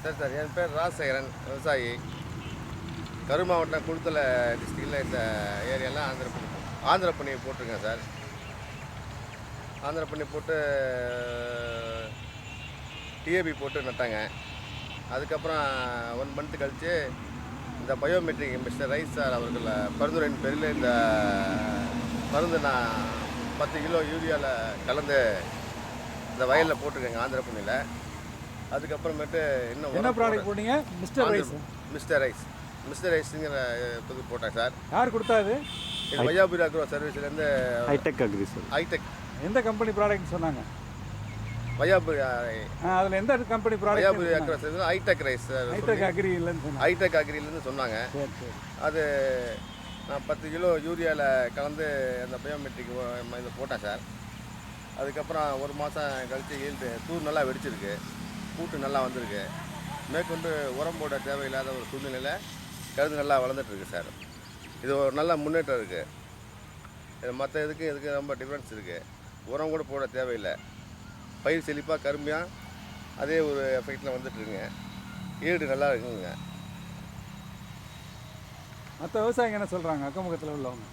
Sir என் பேர் ராஜசேகரன், விவசாயி. கரூர் மாவட்டம் குளுத்தலை டிஸ்ட்ரிக்டில் இந்த ஏரியாலாம் ஆந்திர பன்னி போட்டிருக்கேன் சார். ஆந்திர பன்னி போட்டு டிஏபி போட்டு நட்டாங்க. அதுக்கப்புறம் 1 மந்த்து கழித்து இந்த பயோமெட்ரிக் மிஸ்டர் ரைஸ் சார் அவர்கள் பரிந்துரையின் பேரில் இந்த மருந்து நான் 10 கிலோ யூரியாவில் கலந்து இந்த வயலில் போட்டிருக்கேங்க ஆந்திர பன்னியில். அதுக்கப்புறமேட்டு என்ன ப்ராடக்ட் போட்டீங்க? மிஸ்டர் ரைஸுங்கிற இது போட்டேன் சார். யார் கொடுத்தா இது? வையாபுரி அக்ரோ சர்வீஸ்லேருந்து ஹைடெக் அக்ரி சார். ஹைடெக் எந்த கம்பெனி ப்ராடக்ட்னு சொன்னாங்க? வையாபுரி அதில் எந்த company product? Vaiyapuri agro service hi-tech rice sir. Hi-tech agri இல்லைன்னு சொன்னாங்க. ஹைடெக் அக்ரிலேருந்து சொன்னாங்க. அது நான் 10 கிலோ யூரியாவில் கலந்து அந்த பயோமெட்ரிக் இது போட்டேன் சார். அதுக்கப்புறம் 1 மாதம் கழித்து ஈல்டு தூர் நல்லா வெடிச்சிருக்கு, பூட்டு நல்லா வந்திருக்கு. மேற்கொண்டு உரம் போட தேவையில்லாத ஒரு சூழ்நிலையில் கருது நல்லா வளர்ந்துட்டுருக்கு சார். இது ஒரு நல்ல முன்னேற்றம் இருக்குது. இது மற்ற இதுக்கு ரொம்ப டிஃப்ரென்ஸ் இருக்குது. உரம் கூட போட தேவையில்லை. பயிர் செழிப்பாக கருமையாக அதே ஒரு எஃபெக்டில் வந்துட்டுருங்க. ஈல்டு நல்லா இருக்குங்க. மற்ற விவசாயிங்க என்ன சொல்கிறாங்க அக்கம் பக்கத்தில் உள்ளவங்க?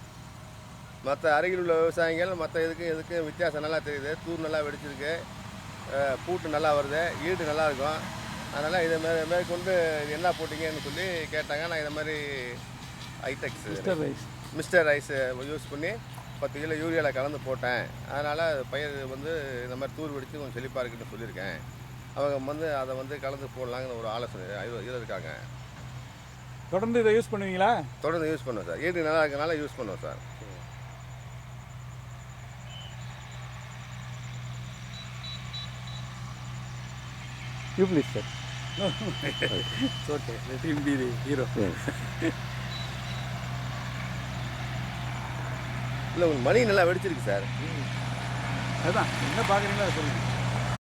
மற்ற அருகில் உள்ள விவசாயிகள் மற்ற இதுக்கு வித்தியாசம் நல்லா தெரியுது. தூர் நல்லா வெடிச்சிருக்கு, பூட்டு நல்லா வருது, ஈல்டு நல்லா இருக்கும். அதனால் இதை மேற்கொண்டு என்ன போட்டிங்கன்னு சொல்லி கேட்டாங்க. நான் இதை மாதிரி ஹைடெக்ஸ் மிஸ்டர் ரைஸ் யூஸ் பண்ணி 10 கிலோ யூரியாவில் கலந்து போட்டேன். அதனால் பயிர் இந்த மாதிரி தூர் வெடித்து கொஞ்சம் செழிப்பாக இருக்குன்னு சொல்லியிருக்கேன். அவங்க அதை கலந்து போடலாங்கிற ஒரு ஆலோசனை இதில் இருக்காங்க. தொடர்ந்து இதை யூஸ் பண்ணுவீங்களா? தொடர்ந்து யூஸ் பண்ணுவோம் சார். ஈல்டு நல்லா இருக்கனால யூஸ் பண்ணுவோம் sir. You please, sir. It's okay. Let him be the hero. இல்லை உங்களுக்கு மணி நல்லா வெடிச்சிருக்கு சார். அதுதான் என்ன பார்க்குறீங்களோ அதை சொல்லுங்கள்.